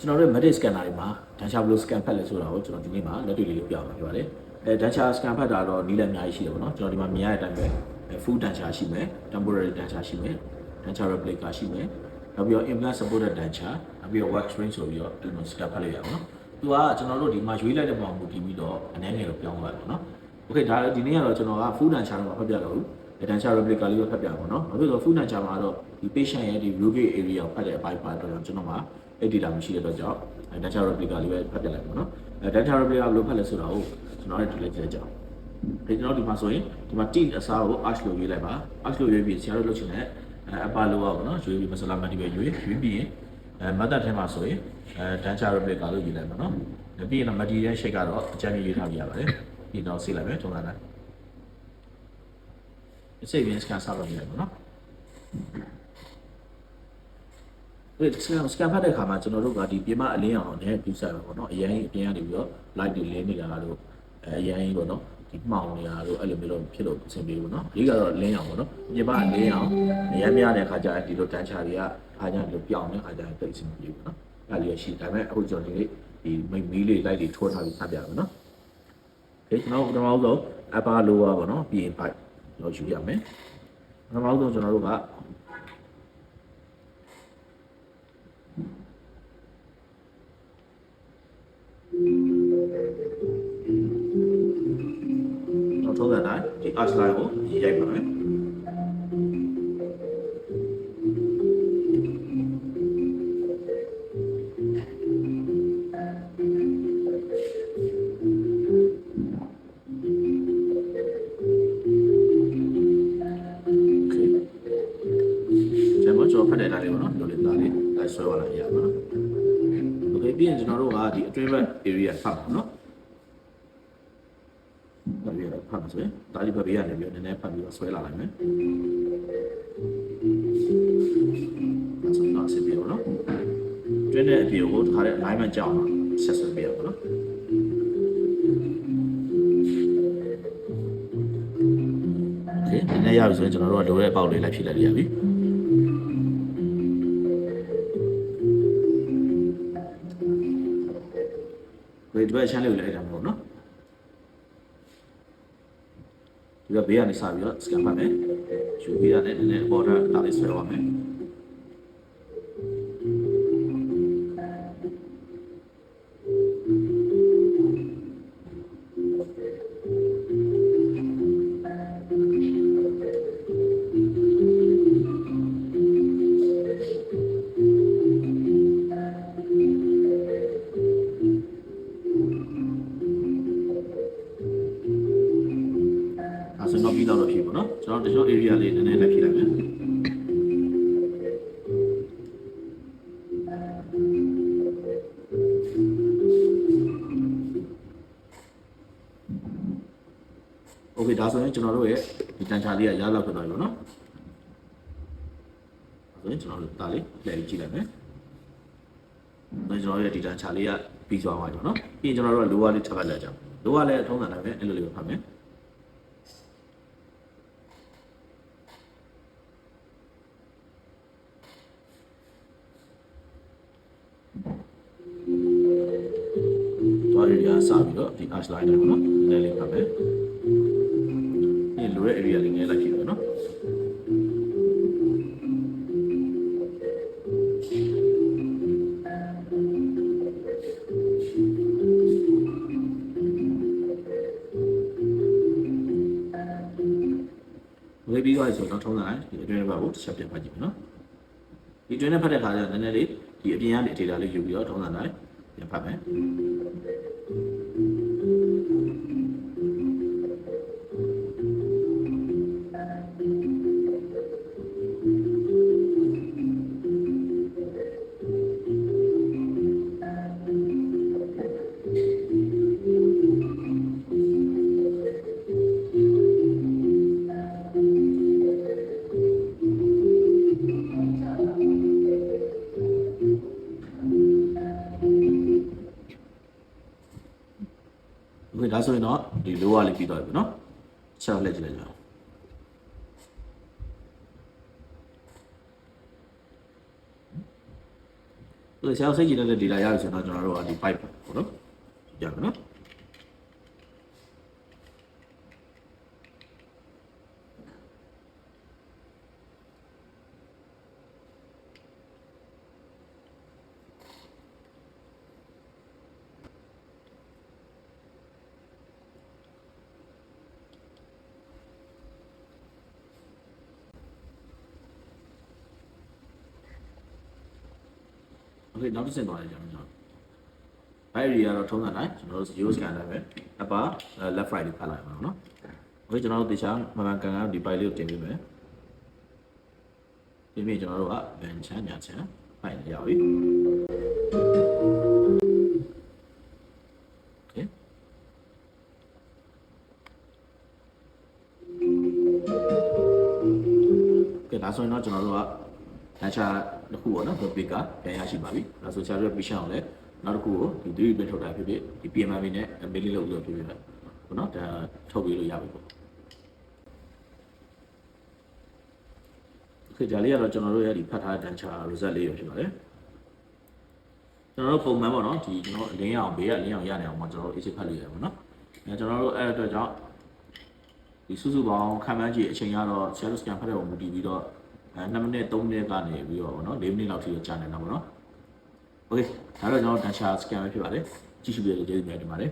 ကျွန်တော်တို့ medic scanner တွေမှာ data ဘယ်လို scan ဖတ်လဲဆိုတာကိုကျွန်တော်ဒီနေ့မှာလက်တွေ့လေးပြအောင်ပြပါတယ်data scan ဖတ်တာတော့နည်းလမ်းအများကြီးရှိတယ်ပေါ့နော်ကျွန်တော်ဒီမှာမြင်ရတဲ့အတိုင်းပဲ full data ရှိမယ် temporary data ရှိမယ် data replica ရှိမယ်နောက်ပြီးတော့ implant supported data နောက်ပြီးတော့ work string ဆိုပြီးတော့အဲ့လို scan ဖတ်လို့ရပါတော့သူကကျွန်တော်တို့ဒီမှာရွေးလိုက်တဲ့ပုံမူတည်ပြီးတော့အနေနဲ့တော့ပြောင်းသွားတယ်ပေါ့နော် okay ဒါဒီနေ့ကတော့ကျွန်တော်က full data တော့ဖတ်ပြတော့ဘူးdata replica လေးကိုဖတ်ပြပါတော့နော်ဘာဖြစ်လို့ full data မှာတော့ဒီ patient ရဲ့ဒီ rugate area ကိုဖတ်တဲ့အပိုင်းပါတော့ကျွန်တော်မှာအဲ့ data မရှိတဲ့အတွက်ကြောင့် data replica လေးပဲဖတ်ပြလိုက်ပါတော့ data replica ဘယ်လိုဖတ်လဲဆိုတာကိုကျွန်တော်လည်းဒီလိုက်ကြည့်ကြအောင်ဒီကျွန်တော်ဒီမှာဆိုရင်ဒီမှာ t အစားကို arch လို့ရေးလိုက်ပါ arch လို့ရေးပြီးဆရာတို့လုပ်ချင်တဲ့ upper lower ပေါ့နော်ရွေးပြီး masala mati ပဲရွေးပြီးရင်method ထဲမှာဆိုရင်data replica လို့ရေးလိုက်ပါနော်ပြီးရင်တော့ material shape ကတော့အကြမ်းရေးထားပြရပါတယ်ပြီးတော့ဆေးလိုက်ပဲထုံးတာလိုက်စိတ်ရင်း scan ဆောက်လုပ်နေတယ်ပေါ့နော်ဒီ scan ဖတ်တဲ့အခါမှာကျွန်တော်တို့ကဒီပြင်မအလင်းအောင်နဲ့ပြုဆိုင်ပါပေါ့နော်အရင်အပြင်ကနေပြီးတော့ light တွေလင်းနေတာတို့အရင်ပေါ့နော်ဒီမှောင်နေတာတို့အဲ့လိုမျိုးတော့ဖြစ်လို့အဆင်ပြေဘူးနော်ဒီကတော့လင်းအောင်ပေါ့နော်ပြင်မအလင်းအောင်အရင်များတဲ့အခါကျရင်ဒီလိုတန်းချတွေကအားကြောင့်ဒီလိုပြောင်းတဲ့အခါကျရင်တိတ်အဆင်ပြေဘူးနော်အဲ့လိုရှိဒါပေမဲ့အခုကျွန်တော်ဒီမိမီးလေး light တွေထိုးထားပြီးဖတ်ပြပါနော်โอเคကျွန်တော်ပထမဆုံး upper lower ပေါ့နော်ပြီးရင် pipe เราယူရမယ်ပထမဆုံးကျွန်တော်တို့ကတော့ထုံးတဲ့တိုင်းဒီ arch line ကိုရိုက်ပါမယ်ဖတ်တဲ့တိုင်းလေးပေါ့နော်ဒီလိုလေးသားလေးလိုက်ဆွဲသွားလိုက်ရပါတော့โอเคပြီးရင်ကျွန်တော်တို့ကဒီအတွင်းဘက် area ဖတ်ပါနော်ဒါပြီးတော့ဖတ်ပါဆိုရင်ဒါလေးဘက်ဘေးကနေပြီးတော့နည်းနည်းဖတ်ပြီးတော့ဆွဲလာလိုက်မယ်ဒါဆိုတော့ဆက်ပြီးတော့နော်တွင်းတဲ့အပြင်ကိုတခါတည်း alignment ကြောင်းဆက်ဆွဲပြရပါနော်โอเคနည်းနည်းရပြီဆိုရင်ကျွန်တော်တို့ကလိုတဲ့အပေါက်လေးလိုက်ဖြည့်လိုက်ရပြီဒီဘက်ချမ်းလေးကိုလည်းအဲ့ဒါမဟုတ်နော်ဒီကဘေးကနေစပြီးတော့ scan ဖတ်မယ်ယူပြီးရတယ်နည်းနည်း border ဒါလေးဆွဲရအောင်မယ်ပြီးတော့ဖြစ်ပေါ့နော်ကျွန်တော်တချို့ area လေးနည်းနည်းလည်းဖြည့်လိုက်မယ်โอเคဒါဆိုရင်ကျွန်တော်တို့ရဲ့ဒီတန်ချာလေးကရလောက်ဖြစ်သွားပြီပေါ့နော်ဆိုရင်ကျွန်တော်တို့ဒါလေးလှည့်ကြည့်လိုက်မယ်ဒါကျွန်တော်ရဲ့ဒီတန်ချာလေးကပြီးသွားပါပြီပေါ့နော်ပြီးရင်ကျွန်တော်တို့က lower လေးထပ်ဖတ်လိုက်ကြအောင် lower လည်းအထုံးစံတိုင်းပဲအဲ့လိုလေးပဲဖတ်မယ်စပြီးတော့ဒီ arch line တွေပေါ့နော်နည်းလေးဖတ်မယ်ဒီလိုရဲ့ area လေးငယ်လိုက်ကြည့်ပါနော်ဝေးပြီးသွားပြီဆိုတော့ထုံးစံတိုင်းဒီအတွင်းဘက်ကိုတစ်ချက်ပြန်ဖတ်ကြည့်မယ်နော်ဒီအတွင်းနဲ့ဖတ်တဲ့ခါကျတော့နည်းနည်းလေးဒီအပြင်ကနေ data လေးယူပြီးတော့ထုံးစံတိုင်းပြန်ဖတ်မယ်ဒါဆိုရင်တော့ဒီ lower လေးပြီးတော့ပြီเนาะဆက်လက်ကြည့်လိုက်ကြအောင် โอเคဒါဆိုရင်ကျွန်တော်တို့ရဲ့ဒီ data ချာလေးကရလောက်ဖြစ်သွားပြီเนาะ ဆရာစိတ်ကြည်တဲ့ data ရပြီဆိုတော့ကျွန်တော်တို့ကဒီ pipe ပေါ့နော်ကြပါနော်โอเคနောက်တစ်ဆင့်သွားတယ်ကျွန်တော်အဲ့ဒီကတော့ထုံးစံတိုင်းကျွန်တော်တို့ zero scan တိုင်းပဲ upper left right တွေဖတ်လိုက်ပါတော့เนาะโอเคကျွန်တော်တို့တခြားမှန်မှန်ကန်ကန်ဒီ file လေးကိုတင်ပေးမယ်ဒီနေ့ကျွန်တော်တို့ကဘန်ချမ်းညာချမ်း file ရပြီโอเคကဲဒါဆိုရင်တော့ကျွန်တော်တို့ကတခြားတစ်ခုပေါ့နော် topic ကပြန်ရရှိပါပြီဒါဆို chart revision အောင်လဲနောက်တစ်ခုကိုဒီ 3D print ထုတ်တာဖြစ်ဖြစ်ဒီ PMMA နဲ့ mailing လုပ်လို့ဖြစ်ဖြစ်ပေါ့နော်ဒါထုတ်ပေးလို့ရပြီပေါ့โอเคဒါလေးကတော့ကျွန်တော်တို့ရဲ့ဒီဖတ်ထားတဲ့ data result လေးရဖြစ်ပါတယ်ကျွန်တော်တို့ပုံမှန်ပေါ့နော်ဒီကျွန်တော်အလင်းရအောင်ဘေးကအလင်းအောင်ရနေအောင်မှာကျွန်တော်တို့ AC ဖတ်လို့ရတယ်ပေါ့နော်အဲကျွန်တော်တို့အဲ့အတွက်ကြောင့်ဒီစုစုပေါင်းခံမှန်းကြည့်အချိန်ကတော့ shadow scan ဖတ်တဲ့ပုံမူတည်ပြီးတော့2မိနစ်3မိနစ်ကနေပြီးတော့ဗောနော်4မိနစ်လောက်ထိကြာနေတာဗောနော်โอเคဒါတော့ကျွန်တော် data scan ပဲဖြစ်ပါတယ်ကြည့်ရှုပြရတဲ့ကျေးဇူးများတင်ပါတယ်